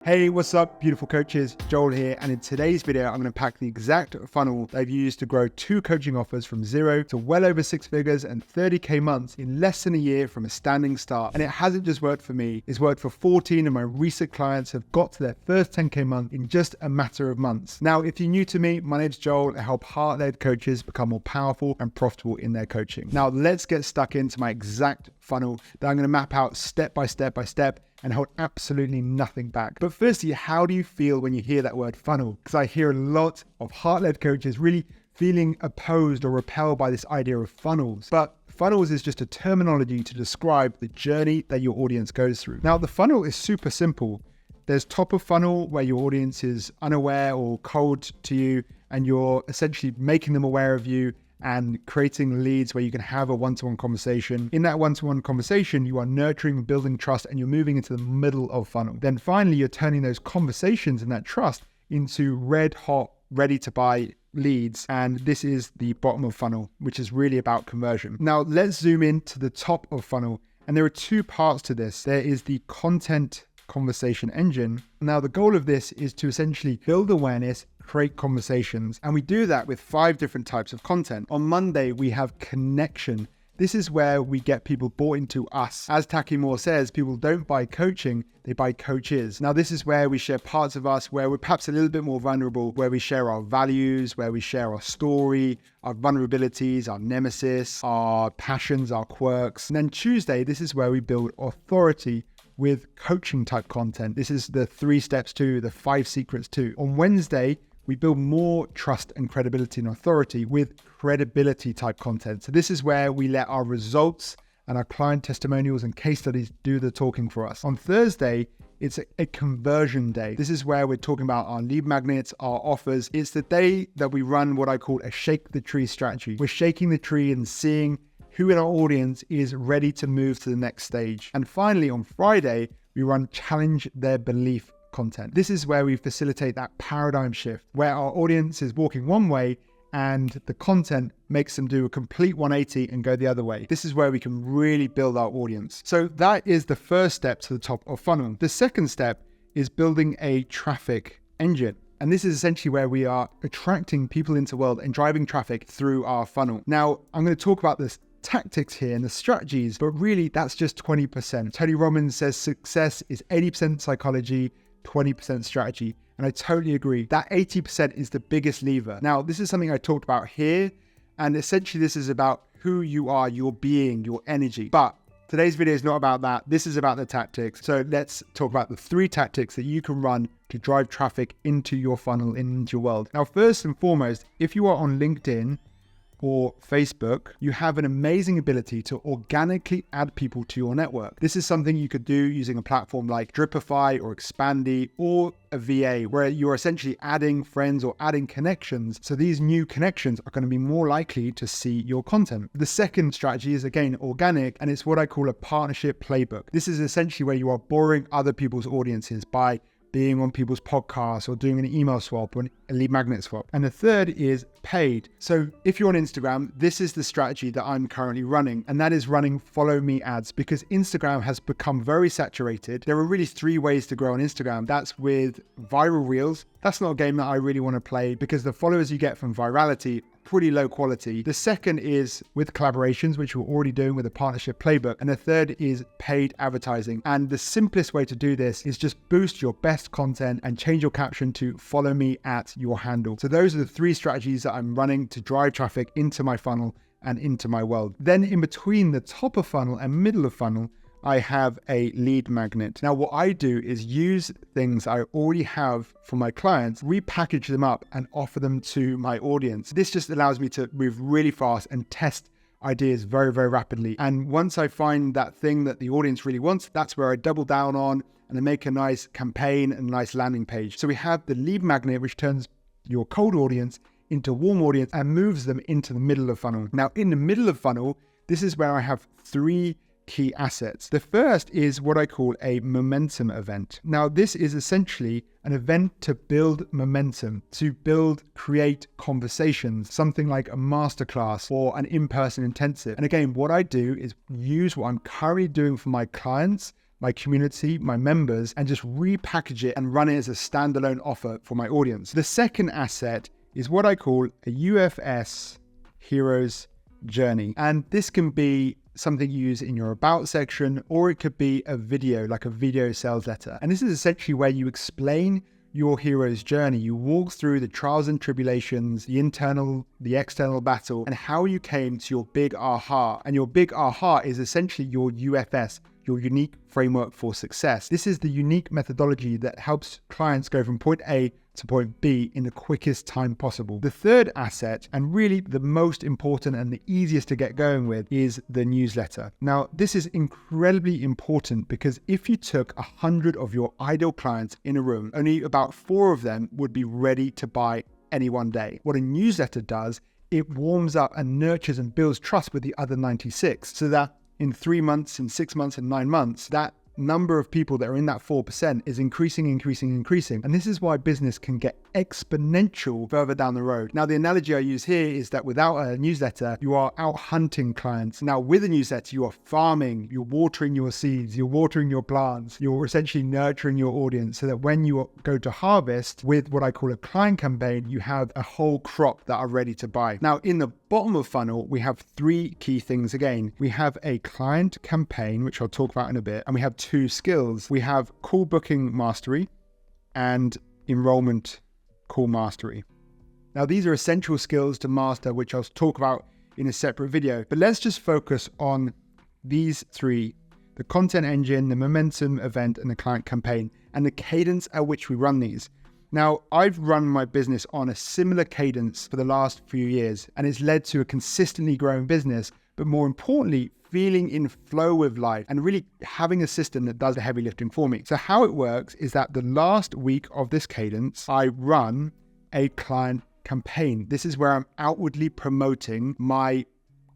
Hey, what's up, beautiful coaches? Joel here, and in today's video, I'm going to pack the exact funnel that I've used to grow 2 coaching offers from 0 to well over 6 figures and 30K months in less than a year from a standing start. And it hasn't just worked for me, it's worked for 14 of my recent clients have got to their first 10K month in just a matter of months. Now, if you're new to me, my name's Joel. I help heart-led coaches become more powerful and profitable in their coaching. Now, let's get stuck into my exact funnel that I'm going to map out step by step and hold absolutely nothing back. But firstly, how do you feel when you hear that word funnel? Because I hear a lot of heart-led coaches really feeling opposed or repelled by this idea of funnels. But funnels is just a terminology to describe the journey that your audience goes through. Now, the funnel is super simple. There's top of funnel where your audience is unaware or cold to you, and you're essentially making them aware of you and creating leads where you can have a one-to-one conversation. In that one-to-one conversation, you are nurturing and building trust, and you're moving into the middle of funnel. Then finally, you're turning those conversations and that trust into red hot, ready to buy leads. And this is the bottom of funnel, which is really about conversion. Now let's zoom in to the top of funnel. And there are 2 parts to this. There is the content conversation engine. Now the goal of this is to essentially build awareness, create conversations, and we do that with 5 different types of content. On Monday, we have connection. This is where we get people bought into us. As Taki Moore says, people don't buy coaching, they buy coaches. Now, this is where we share parts of us where we're perhaps a little bit more vulnerable, where we share our values, where we share our story, our vulnerabilities, our nemesis, our passions, our quirks. And then Tuesday, this is where we build authority with coaching type content. This is the 3 steps to, the 5 secrets to. On Wednesday, we build more trust and credibility and authority with credibility type content. So this is where we let our results and our client testimonials and case studies do the talking for us. On Thursday, it's a conversion day. This is where we're talking about our lead magnets, our offers. It's the day that we run what I call a shake the tree strategy. We're shaking the tree and seeing who in our audience is ready to move to the next stage. And finally, on Friday, we run challenge their belief content. This is where we facilitate that paradigm shift where our audience is walking one way and the content makes them do a complete 180 and go the other way. This is where we can really build our audience. So that is the first step to the top of funnel. The second step is building a traffic engine. And this is essentially where we are attracting people into the world and driving traffic through our funnel. Now, I'm going to talk about this tactics here and the strategies, but really that's just 20%. Tony Robbins says success is 80% psychology, 20% strategy. And I totally agree. That 80% is the biggest lever. Now, this is something I talked about here. And essentially this is about who you are, your being, your energy. But today's video is not about that. This is about the tactics. So let's talk about the 3 tactics that you can run to drive traffic into your funnel, into your world. Now, first and foremost, if you are on LinkedIn or Facebook, you have an amazing ability to organically add people to your network. This is something you could do using a platform like Dripify or Expandy or a VA, where you're essentially adding friends or adding connections. So these new connections are going to be more likely to see your content. The second strategy is again organic, and it's what I call a partnership playbook. This is essentially where you are borrowing other people's audiences by being on people's podcasts or doing an email swap or a lead magnet swap. And the third is paid. So if you're on Instagram, this is the strategy that I'm currently running, and that is running follow me ads, because Instagram has become very saturated. There are really 3 ways to grow on Instagram. That's with viral reels. That's not a game that I really want to play because the followers you get from virality pretty low quality. The second is with collaborations, which we're already doing with a partnership playbook. And the third is paid advertising. And the simplest way to do this is just boost your best content and change your caption to follow me at your handle. So those are the 3 strategies that I'm running to drive traffic into my funnel and into my world. Then in between the top of funnel and middle of funnel, I have a lead magnet. Now, what I do is use things I already have for my clients, repackage them up and offer them to my audience. This just allows me to move really fast and test ideas very, very rapidly. And once I find that thing that the audience really wants, that's where I double down on and I make a nice campaign and a nice landing page. So we have the lead magnet, which turns your cold audience into a warm audience and moves them into the middle of funnel. Now, in the middle of funnel, this is where I have 3 key assets. The first is what I call a momentum event. Now, this is essentially an event to build momentum, to create conversations, something like a masterclass or an in-person intensive. And again, what I do is use what I'm currently doing for my clients my community, my members, and just repackage it and run it as a standalone offer for my audience. The second asset is what I call a UFS Hero's Journey. And this can be something you use in your about section, or it could be a video, like a video sales letter. And this is essentially where you explain your hero's journey. You walk through the trials and tribulations, the internal, the external battle, and how you came to your big aha. And your big aha is essentially your UFS, your unique framework for success. This is the unique methodology that helps clients go from point A to point B in the quickest time possible. The third asset, and really the most important and the easiest to get going with, is the newsletter. Now, this is incredibly important because if you took 100 of your ideal clients in a room, only about 4 of them would be ready to buy any one day. What a newsletter does, it warms up and nurtures and builds trust with the other 96, so that in 3 months, in 6 months, and 9 months, that number of people that are in that 4% is increasing. And this is why business can get exponential further down the road. Now, the analogy I use here is that without a newsletter, you are out hunting clients. Now, with a newsletter, you are farming, you're watering your seeds, you're watering your plants, you're essentially nurturing your audience so that when you go to harvest with what I call a client campaign, you have a whole crop that are ready to buy. Now, in the bottom of funnel, we have 3 key things again. We have a client campaign, which I'll talk about in a bit, and we have 2 skills. We have call booking mastery and enrollment call mastery. Now, these are essential skills to master, which I'll talk about in a separate video, but let's just focus on these 3: the content engine, the momentum event, and the client campaign, and the cadence at which we run these. Now, I've run my business on a similar cadence for the last few years, and it's led to a consistently growing business, but more importantly, feeling in flow with life and really having a system that does the heavy lifting for me. So how it works is that the last week of this cadence, I run a client campaign. This is where I'm outwardly promoting my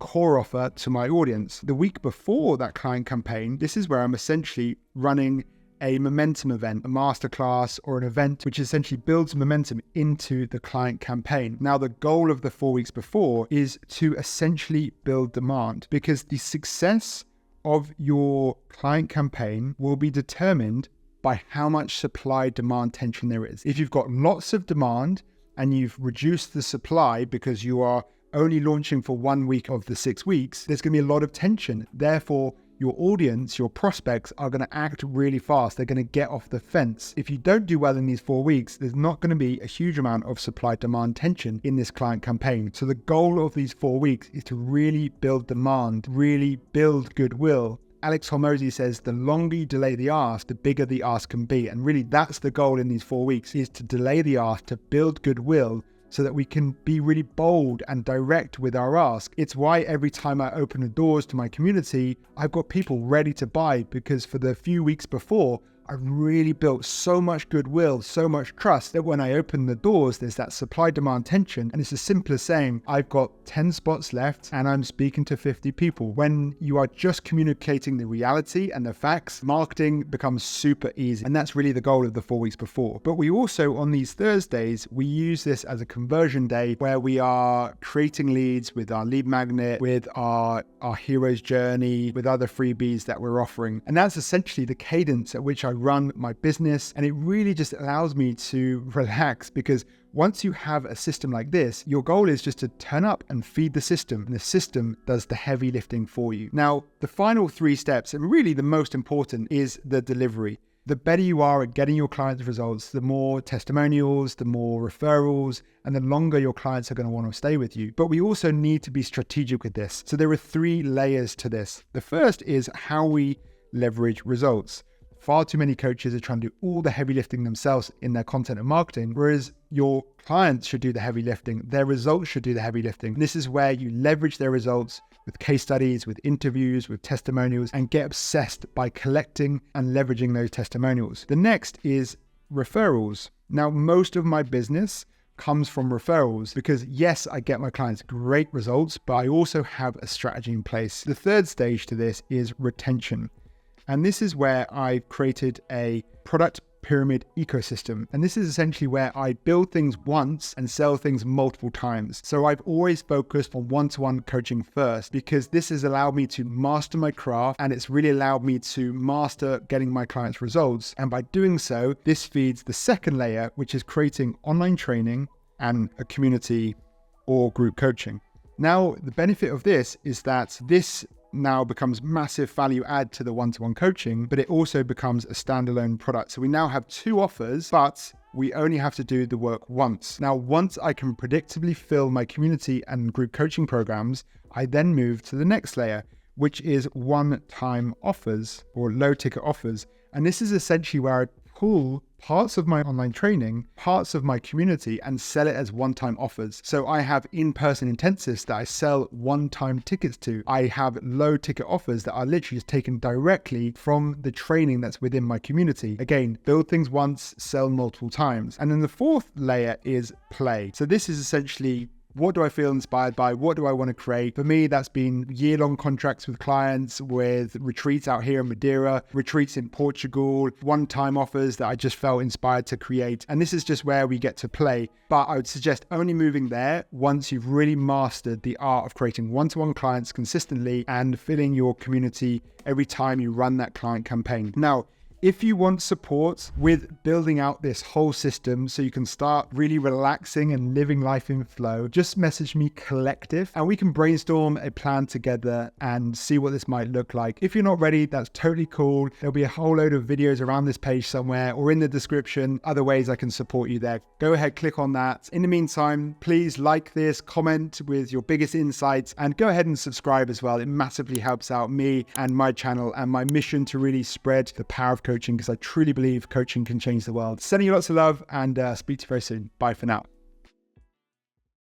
core offer to my audience. The week before that client campaign, this is where I'm essentially running a momentum event, a masterclass, or an event which essentially builds momentum into the client campaign. Now, the goal of the 4 weeks before is to essentially build demand, because the success of your client campaign will be determined by how much supply-demand tension there is. If you've got lots of demand and you've reduced the supply because you are only launching for 1 week of the 6 weeks, there's going to be a lot of tension. Therefore, your audience, your prospects are going to act really fast. They're going to get off the fence. If you don't do well in these 4 weeks, there's not going to be a huge amount of supply-demand tension in this client campaign. So the goal of these 4 weeks is to really build demand, really build goodwill. Alex Hormozy says the longer you delay the ask, the bigger the ask can be. And really that's the goal in these 4 weeks, is to delay the ask, to build goodwill, so that we can be really bold and direct with our ask. It's why every time I open the doors to my community, I've got people ready to buy, because for the few weeks before, I really built so much goodwill, so much trust, that when I open the doors, there's that supply-demand tension. And it's as simple as saying, I've got 10 spots left and I'm speaking to 50 people. When you are just communicating the reality and the facts, marketing becomes super easy. And that's really the goal of the 4 weeks before. But we also, on these Thursdays, we use this as a conversion day where we are creating leads with our lead magnet, with our hero's journey, with other freebies that we're offering. And that's essentially the cadence at which I run my business, and it really just allows me to relax, because once you have a system like this, your goal is just to turn up and feed the system, and the system does the heavy lifting for you. Now, the final 3 steps, and really the most important, is the delivery. The better you are at getting your clients results, the more testimonials, the more referrals, and the longer your clients are going to want to stay with you. But we also need to be strategic with this. So there are 3 layers to this. The first is how we leverage results. Far too many coaches are trying to do all the heavy lifting themselves in their content and marketing, whereas your clients should do the heavy lifting. Their results should do the heavy lifting. This is where you leverage their results with case studies, with interviews, with testimonials, and get obsessed by collecting and leveraging those testimonials. The next is referrals. Now, most of my business comes from referrals, because yes, I get my clients great results, but I also have a strategy in place. The third stage to this is retention. And this is where I've created a product pyramid ecosystem. And this is essentially where I build things once and sell things multiple times. So I've always focused on one-to-one coaching first, because this has allowed me to master my craft, and it's really allowed me to master getting my clients results. And by doing so, this feeds the second layer, which is creating online training and a community or group coaching. Now, the benefit of this is that this now becomes massive value add to the one-to-one coaching, but it also becomes a standalone product. So we now have 2 offers, but we only have to do the work once. Now, once I can predictably fill my community and group coaching programs, I then move to the next layer, which is one-time offers or low-ticket offers. And this is essentially where I pull parts of my online training, parts of my community, and sell it as one-time offers. So I have in-person intensives that I sell one-time tickets to. I have low-ticket offers that are literally just taken directly from the training that's within my community. Again, build things once, sell multiple times. And then the 4th layer is play. So this is essentially, what do I feel inspired by? What do I want to create? For me, that's been year-long contracts with clients, with retreats out here in Madeira, retreats in Portugal, one-time offers that I just felt inspired to create. And this is just where we get to play. But I would suggest only moving there once you've really mastered the art of creating one-to-one clients consistently and filling your community every time you run that client campaign. Now, if you want support with building out this whole system so you can start really relaxing and living life in flow, just message me Collective and we can brainstorm a plan together and see what this might look like. If you're not ready, that's totally cool. There'll be a whole load of videos around this page somewhere or in the description, other ways I can support you there. Go ahead, click on that. In the meantime, please like this, comment with your biggest insights, and go ahead and subscribe as well. It massively helps out me and my channel and my mission to really spread the power of coaching, because I truly believe coaching can change the world. Sending you lots of love and speak to you very soon. Bye for now.